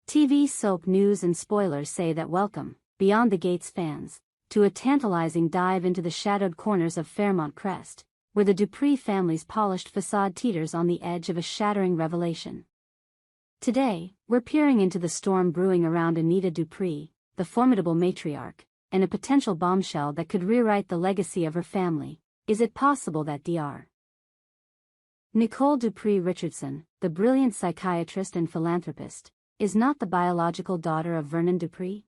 TV soap news and spoilers say that welcome, Beyond the Gates fans, to a tantalizing dive into the shadowed corners of Fairmont Crest, where the Dupri family's polished facade teeters on the edge of a shattering revelation. Today, we're peering into the storm brewing around Anita Dupri, the formidable matriarch, and a potential bombshell that could rewrite the legacy of her family. Is it possible that Dr. Nicole Dupri Richardson, the brilliant psychiatrist and philanthropist, is not the biological daughter of Vernon Dupri?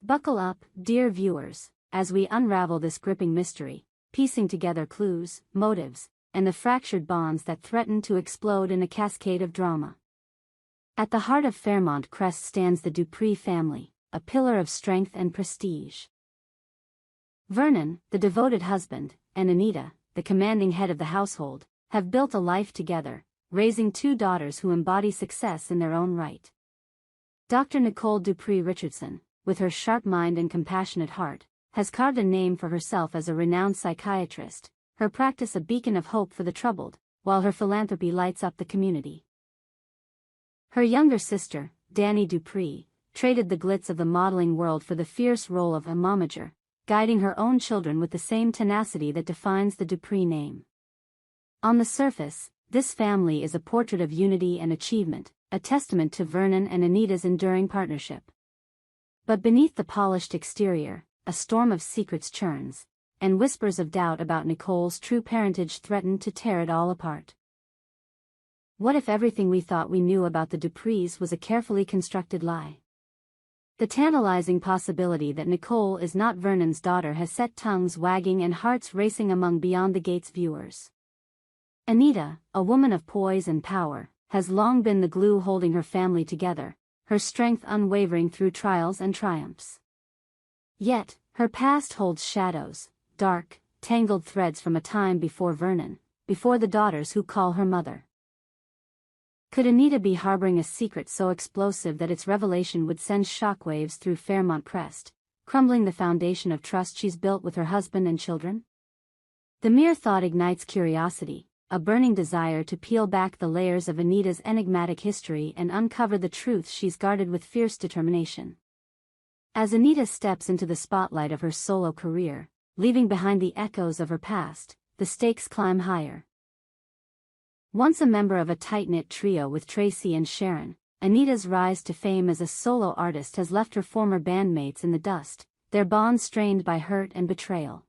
Buckle up, dear viewers, as we unravel this gripping mystery, piecing together clues, motives, and the fractured bonds that threaten to explode in a cascade of drama. At the heart of Fairmont Crest stands the Dupri family, a pillar of strength and prestige. Vernon, the devoted husband, and Anita, the commanding head of the household, have built a life together, raising two daughters who embody success in their own right. Dr. Nicole Dupri Richardson, with her sharp mind and compassionate heart, has carved a name for herself as a renowned psychiatrist, her practice a beacon of hope for the troubled, while her philanthropy lights up the community. Her younger sister, Dani Dupri, traded the glitz of the modeling world for the fierce role of a momager, guiding her own children with the same tenacity that defines the Dupri name. On the surface, this family is a portrait of unity and achievement, a testament to Vernon and Anita's enduring partnership. But beneath the polished exterior, a storm of secrets churns, and whispers of doubt about Nicole's true parentage threaten to tear it all apart. What if everything we thought we knew about the Dupris was a carefully constructed lie? The tantalizing possibility that Nicole is not Vernon's daughter has set tongues wagging and hearts racing among Beyond the Gates viewers. Anita, a woman of poise and power, has long been the glue holding her family together, her strength unwavering through trials and triumphs. Yet, her past holds shadows, dark, tangled threads from a time before Vernon, before the daughters who call her mother. Could Anita be harboring a secret so explosive that its revelation would send shockwaves through Fairmont Crest, crumbling the foundation of trust she's built with her husband and children? The mere thought ignites curiosity, a burning desire to peel back the layers of Anita's enigmatic history and uncover the truth she's guarded with fierce determination. As Anita steps into the spotlight of her solo career, leaving behind the echoes of her past, the stakes climb higher. Once a member of a tight-knit trio with Tracy and Sharon, Anita's rise to fame as a solo artist has left her former bandmates in the dust, their bonds strained by hurt and betrayal.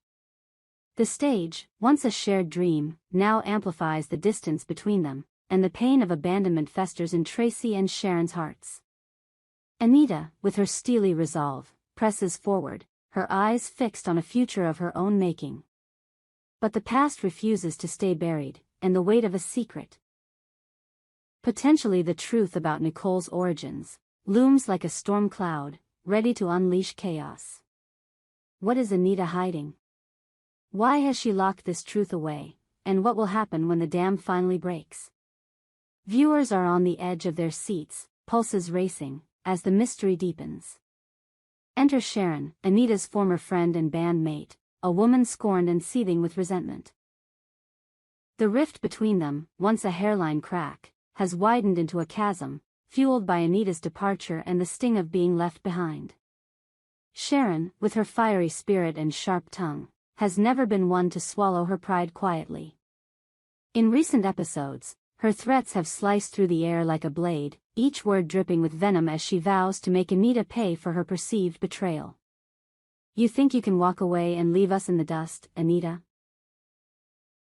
The stage, once a shared dream, now amplifies the distance between them, and the pain of abandonment festers in Tracy and Sharon's hearts. Anita, with her steely resolve, presses forward, her eyes fixed on a future of her own making. But the past refuses to stay buried, and the weight of a secret, potentially the truth about Nicole's origins, looms like a storm cloud, ready to unleash chaos. What is Anita hiding? Why has she locked this truth away, and what will happen when the dam finally breaks? Viewers are on the edge of their seats, pulses racing, as the mystery deepens. Enter Sharon, Anita's former friend and bandmate, a woman scorned and seething with resentment. The rift between them, once a hairline crack, has widened into a chasm, fueled by Anita's departure and the sting of being left behind. Sharon, with her fiery spirit and sharp tongue, has never been one to swallow her pride quietly. In recent episodes, her threats have sliced through the air like a blade, each word dripping with venom as she vows to make Anita pay for her perceived betrayal. "You think you can walk away and leave us in the dust, Anita?"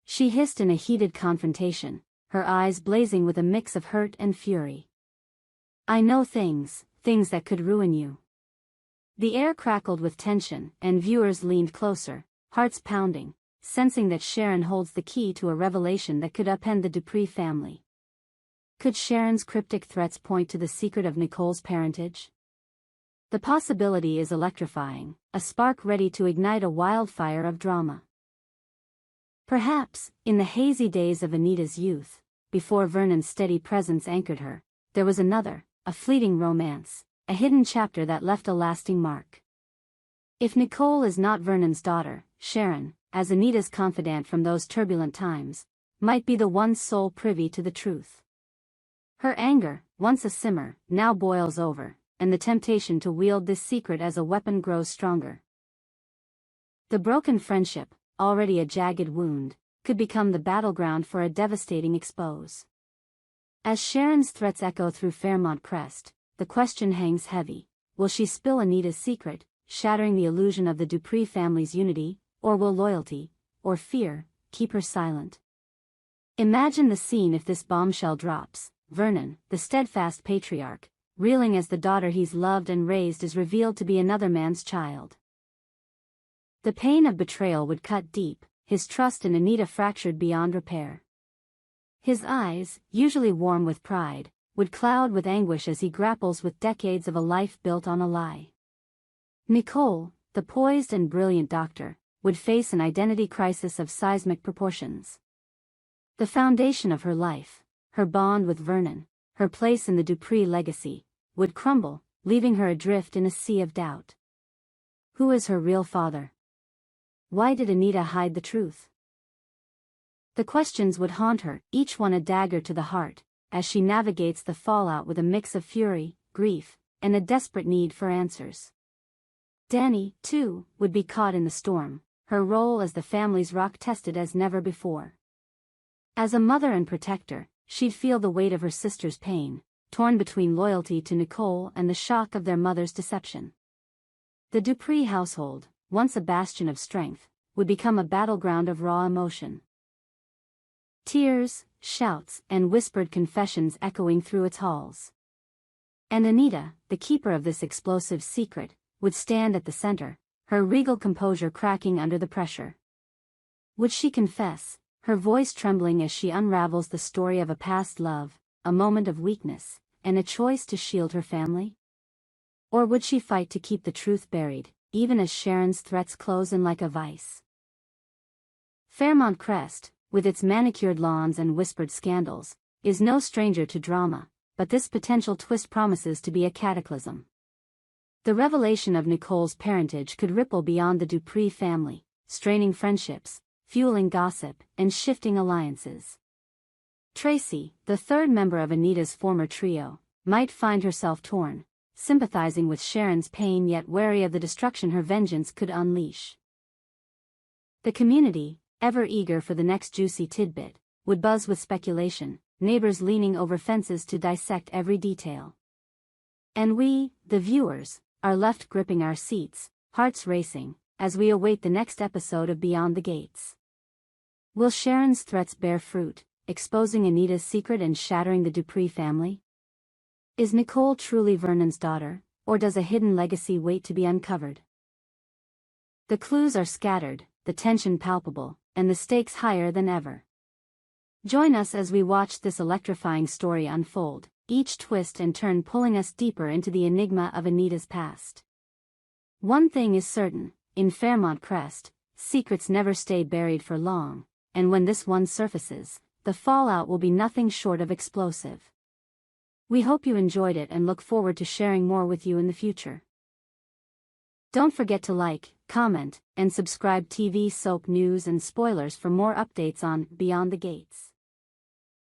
she hissed in a heated confrontation, her eyes blazing with a mix of hurt and fury. "I know things that could ruin you." The air crackled with tension, and viewers leaned closer, hearts pounding, sensing that Sharon holds the key to a revelation that could upend the Dupri family. Could Sharon's cryptic threats point to the secret of Nicole's parentage? The possibility is electrifying, a spark ready to ignite a wildfire of drama. Perhaps, in the hazy days of Anita's youth, before Vernon's steady presence anchored her, there was another, a fleeting romance, a hidden chapter that left a lasting mark. If Nicole is not Vernon's daughter, Sharon, as Anita's confidant from those turbulent times, might be the one soul privy to the truth. Her anger, once a simmer, now boils over, and the temptation to wield this secret as a weapon grows stronger. The broken friendship, already a jagged wound, could become the battleground for a devastating expose. As Sharon's threats echo through Fairmont Crest, the question hangs heavy: will she spill Anita's secret, shattering the illusion of the Dupri family's unity, or will loyalty, or fear, keep her silent? Imagine the scene if this bombshell drops. Vernon, the steadfast patriarch, reeling as the daughter he's loved and raised is revealed to be another man's child. The pain of betrayal would cut deep, his trust in Anita fractured beyond repair. His eyes, usually warm with pride, would cloud with anguish as he grapples with decades of a life built on a lie. Nicole, the poised and brilliant doctor, would face an identity crisis of seismic proportions. The foundation of her life, her bond with Vernon, her place in the Dupri legacy, would crumble, leaving her adrift in a sea of doubt. Who is her real father? Why did Anita hide the truth? The questions would haunt her, each one a dagger to the heart, as she navigates the fallout with a mix of fury, grief, and a desperate need for answers. Dani, too, would be caught in the storm, her role as the family's rock tested as never before. As a mother and protector, she'd feel the weight of her sister's pain, torn between loyalty to Nicole and the shock of their mother's deception. The Dupri household, once a bastion of strength, would become a battleground of raw emotion. Tears, shouts, and whispered confessions echoing through its halls. And Anita, the keeper of this explosive secret, would stand at the center, her regal composure cracking under the pressure. Would she confess, her voice trembling as she unravels the story of a past love, a moment of weakness, and a choice to shield her family? Or would she fight to keep the truth buried, even as Sharon's threats close in like a vice? Fairmont Crest, with its manicured lawns and whispered scandals, is no stranger to drama, but this potential twist promises to be a cataclysm. The revelation of Nicole's parentage could ripple beyond the Dupri family, straining friendships, fueling gossip, and shifting alliances. Tracy, the third member of Anita's former trio, might find herself torn, sympathizing with Sharon's pain yet wary of the destruction her vengeance could unleash. The community, ever eager for the next juicy tidbit, would buzz with speculation, neighbors leaning over fences to dissect every detail. And we, the viewers, are left gripping our seats, hearts racing, as we await the next episode of Beyond the Gates. Will Sharon's threats bear fruit, exposing Anita's secret and shattering the Dupri family? Is Nicole truly Vernon's daughter, or does a hidden legacy wait to be uncovered? The clues are scattered, the tension palpable, and the stakes higher than ever. Join us as we watch this electrifying story unfold, each twist and turn pulling us deeper into the enigma of Anita's past. One thing is certain, in Fairmont Crest, secrets never stay buried for long, and when this one surfaces, the fallout will be nothing short of explosive. We hope you enjoyed it and look forward to sharing more with you in the future. Don't forget to like, comment, and subscribe. TV soap news and spoilers for more updates on Beyond the Gates.